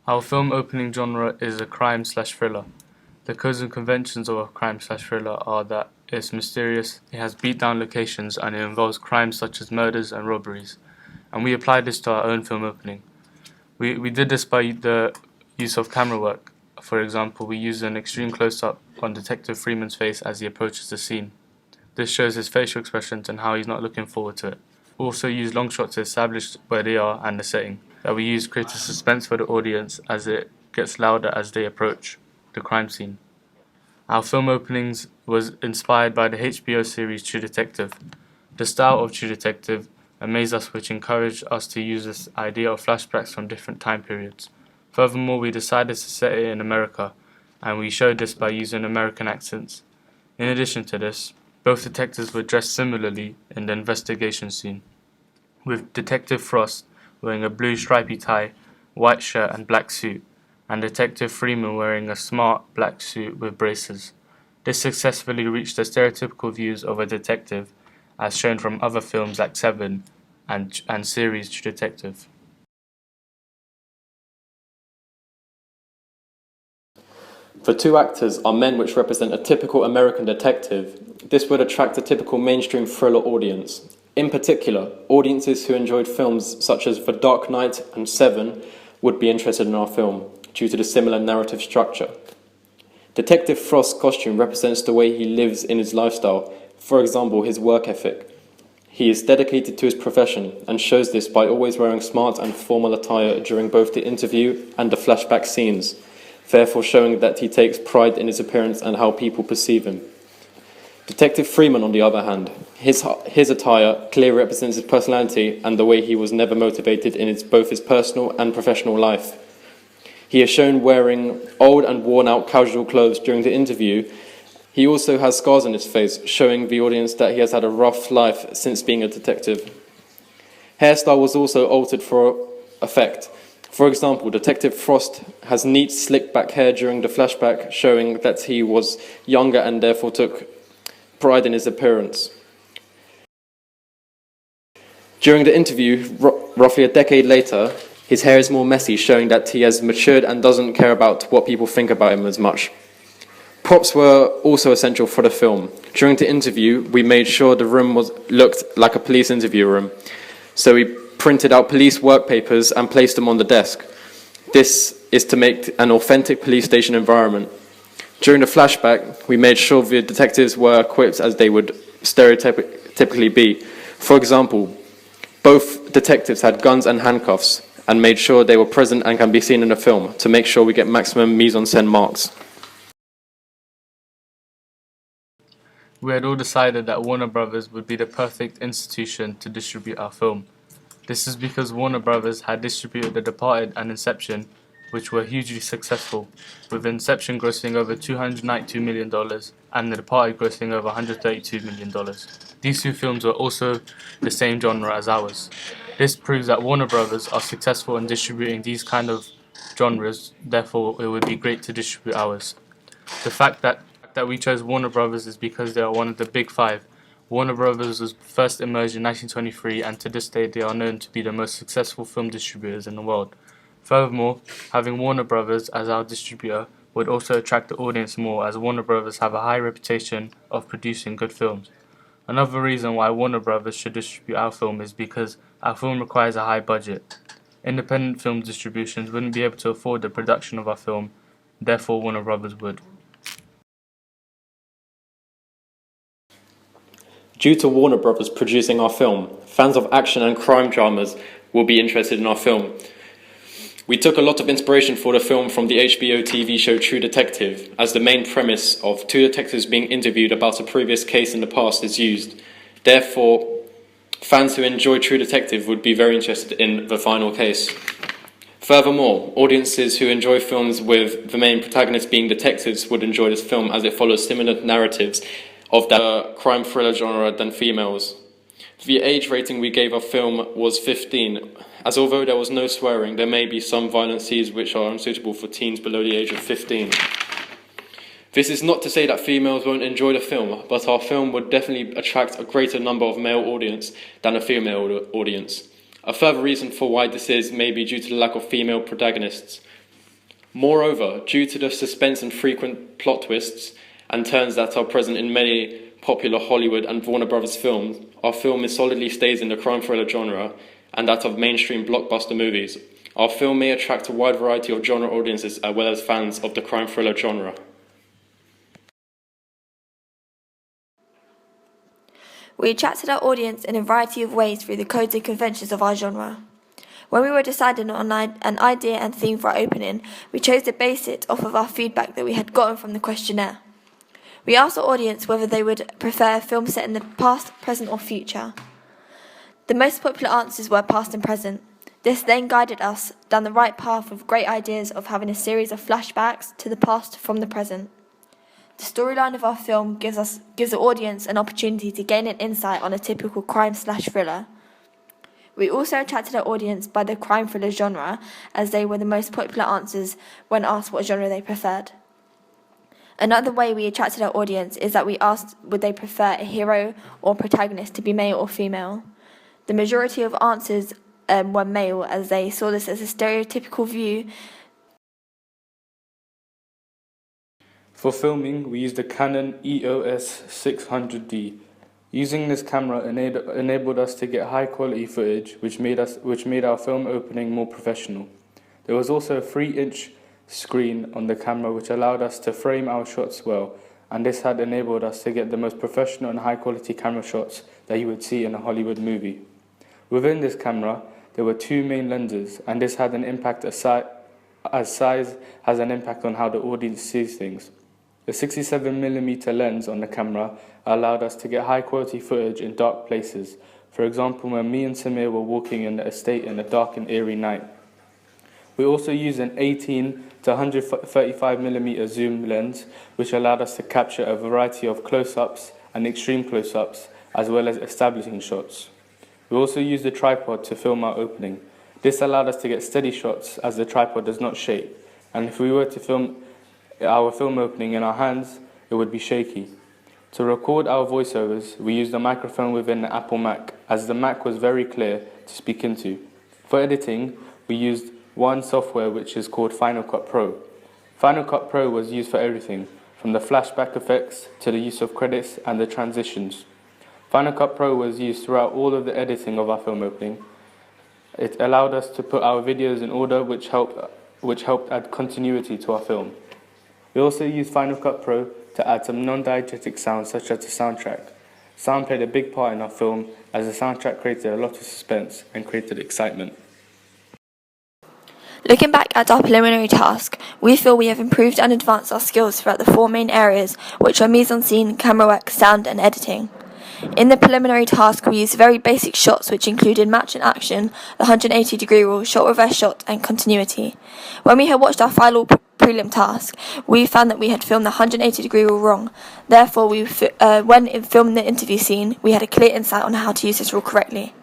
Our film opening genre is a crime/thriller. The codes and conventions of a crime/thriller are that it's mysterious, it has beat-down locations, and it involves crimes such as murders and robberies. And we applied this to our own film opening. We did this by the use of camera work. For example, we used an extreme close-up on Detective Freeman's face as he approaches the scene. This shows his facial expressions and how he's not looking forward to it. We also use long shots to establish where they are and the setting, that we use creates a suspense for the audience as it gets louder as they approach the crime scene. Our film openings was inspired by the HBO series True Detective. The style of True Detective amazed us, which encouraged us to use this idea of flashbacks from different time periods. Furthermore, we decided to set it in America, and we showed this by using American accents. In addition to this, both detectives were dressed similarly in the investigation scene, with Detective Frost wearing a blue stripy tie, white shirt and black suit, and Detective Freeman wearing a smart black suit with braces. This successfully reached the stereotypical views of a detective as shown from other films like Seven and series True Detective. The two actors are men which represent a typical American detective. This would attract a typical mainstream thriller audience. In particular, audiences who enjoyed films such as The Dark Knight and Seven would be interested in our film, due to the similar narrative structure. Detective Frost's costume represents the way he lives in his lifestyle, for example, his work ethic. He is dedicated to his profession and shows this by always wearing smart and formal attire during both the interview and the flashback scenes, therefore showing that he takes pride in his appearance and how people perceive him. Detective Freeman, on the other hand, his attire clearly represents his personality and the way he was never motivated in both his personal and professional life. He is shown wearing old and worn-out casual clothes during the interview. He also has scars on his face, showing the audience that he has had a rough life since being a detective. Hairstyle was also altered for effect. For example, Detective Frost has neat, slick-back hair during the flashback, showing that he was younger and therefore took pride in his appearance. During the interview, roughly a decade later, his hair is more messy, showing that he has matured and doesn't care about what people think about him as much. Props were also essential for the film. During the interview, we made sure the room looked like a police interview room. So we printed out police work papers and placed them on the desk. This is to make an authentic police station environment. During the flashback, we made sure the detectives were equipped as they would stereotypically be. For example, both detectives had guns and handcuffs and made sure they were present and can be seen in the film to make sure we get maximum mise-en-scène marks. We had all decided that Warner Brothers would be the perfect institution to distribute our film. This is because Warner Brothers had distributed The Departed and Inception, which were hugely successful, with Inception grossing over $292 million and The Departed grossing over $132 million. These two films were also the same genre as ours. This proves that Warner Brothers are successful in distributing these kind of genres, therefore it would be great to distribute ours. The fact that we chose Warner Brothers is because they are one of the big five. Warner Brothers was first emerged in 1923, and to this day they are known to be the most successful film distributors in the world. Furthermore, having Warner Brothers as our distributor would also attract the audience more, as Warner Brothers have a high reputation of producing good films. Another reason why Warner Brothers should distribute our film is because our film requires a high budget. Independent film distributions wouldn't be able to afford the production of our film, therefore Warner Brothers would. Due to Warner Brothers producing our film, fans of action and crime dramas will be interested in our film. We took a lot of inspiration for the film from the HBO TV show True Detective, as the main premise of two detectives being interviewed about a previous case in the past is used. Therefore, fans who enjoy True Detective would be very interested in the final case. Furthermore, audiences who enjoy films with the main protagonists being detectives would enjoy this film, as it follows similar narratives of the crime thriller genre than females. The age rating we gave our film was 15, as although there was no swearing, there may be some violent scenes which are unsuitable for teens below the age of 15. This is not to say that females won't enjoy the film, but our film would definitely attract a greater number of male audience than a female audience. A further reason for why this is may be due to the lack of female protagonists. Moreover, due to the suspense and frequent plot twists and turns that are present in many popular Hollywood and Warner Brothers films, our film solidly stays in the crime thriller genre and that of mainstream blockbuster movies. Our film may attract a wide variety of genre audiences as well as fans of the crime thriller genre. We attracted our audience in a variety of ways through the codes and conventions of our genre. When we were deciding on an idea and theme for our opening, we chose to base it off of our feedback that we had gotten from the questionnaire. We asked our audience whether they would prefer a film set in the past, present or future. The most popular answers were past and present. This then guided us down the right path with great ideas of having a series of flashbacks to the past from the present. The storyline of our film gives the audience an opportunity to gain an insight on a typical crime/thriller. We also attracted our audience by the crime thriller genre, as they were the most popular answers when asked what genre they preferred. Another way we attracted our audience is that we asked would they prefer a hero or protagonist to be male or female. The majority of answers were male, as they saw this as a stereotypical view. For filming, we used a Canon EOS 600D. Using this camera enabled us to get high quality footage, which made our film opening more professional. There was also a 3-inch screen on the camera which allowed us to frame our shots well, and this had enabled us to get the most professional and high quality camera shots that you would see in a Hollywood movie. Within this camera, there were 2 main lenses, and this had an impact as size has an impact on how the audience sees things. The 67mm lens on the camera allowed us to get high quality footage in dark places. For example, when me and Samir were walking in the estate in a dark and eerie night. We also used an 18 to 135mm zoom lens, which allowed us to capture a variety of close-ups and extreme close-ups, as well as establishing shots. We also used a tripod to film our opening. This allowed us to get steady shots as the tripod does not shake, and if we were to film our film opening in our hands, it would be shaky. To record our voiceovers, we used a microphone within the Apple Mac, as the Mac was very clear to speak into. For editing, we used one software which is called Final Cut Pro. Final Cut Pro was used for everything, from the flashback effects to the use of credits and the transitions. Final Cut Pro was used throughout all of the editing of our film opening. It allowed us to put our videos in order, which helped add continuity to our film. We also used Final Cut Pro to add some non-diegetic sounds such as the soundtrack. Sound played a big part in our film, as the soundtrack created a lot of suspense and created excitement. Looking back at our preliminary task, we feel we have improved and advanced our skills throughout the 4 main areas, which are mise-en-scene, camera work, sound and editing. In the preliminary task, we used very basic shots which included match and action, the 180-degree rule, shot reverse shot and continuity. When we had watched our final prelim task, we found that we had filmed the 180-degree rule wrong. Therefore, when filming the interview scene, we had a clear insight on how to use this rule correctly.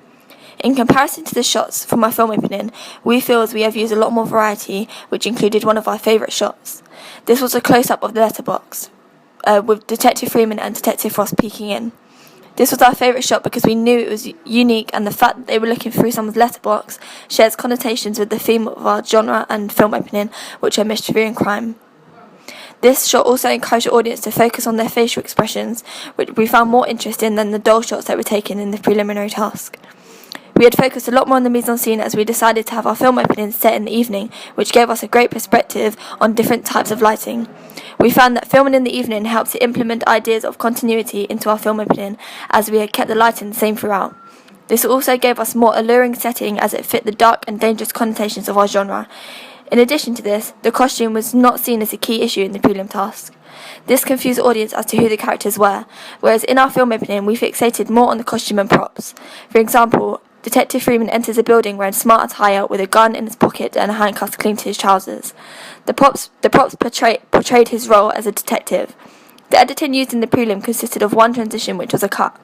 In comparison to the shots from our film opening, we feel as we have used a lot more variety, which included one of our favourite shots. This was a close-up of the letterbox, with Detective Freeman and Detective Frost peeking in. This was our favourite shot because we knew it was unique, and the fact that they were looking through someone's letterbox shares connotations with the theme of our genre and film opening, which are mystery and crime. This shot also encouraged the audience to focus on their facial expressions, which we found more interesting than the doll shots that were taken in the preliminary task. We had focused a lot more on the mise-en-scene as we decided to have our film opening set in the evening, which gave us a great perspective on different types of lighting. We found that filming in the evening helped to implement ideas of continuity into our film opening, as we had kept the lighting the same throughout. This also gave us more alluring setting as it fit the dark and dangerous connotations of our genre. In addition to this, the costume was not seen as a key issue in the prelim task. This confused the audience as to who the characters were, whereas in our film opening we fixated more on the costume and props. For example, Detective Freeman enters a building wearing smart attire with a gun in his pocket and handcuffs clinging to his trousers. The props portrayed his role as a detective. The editing used in the prelim consisted of one transition, which was a cut.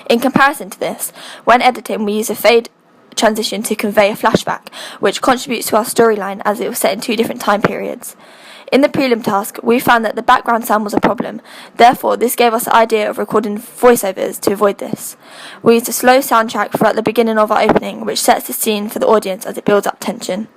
In comparison to this, when editing we use a fade transition to convey a flashback, which contributes to our storyline as it was set in 2 different time periods. In the prelim task, we found that the background sound was a problem. Therefore, this gave us the idea of recording voiceovers to avoid this. We used a slow soundtrack throughout the beginning of our opening, which sets the scene for the audience as it builds up tension.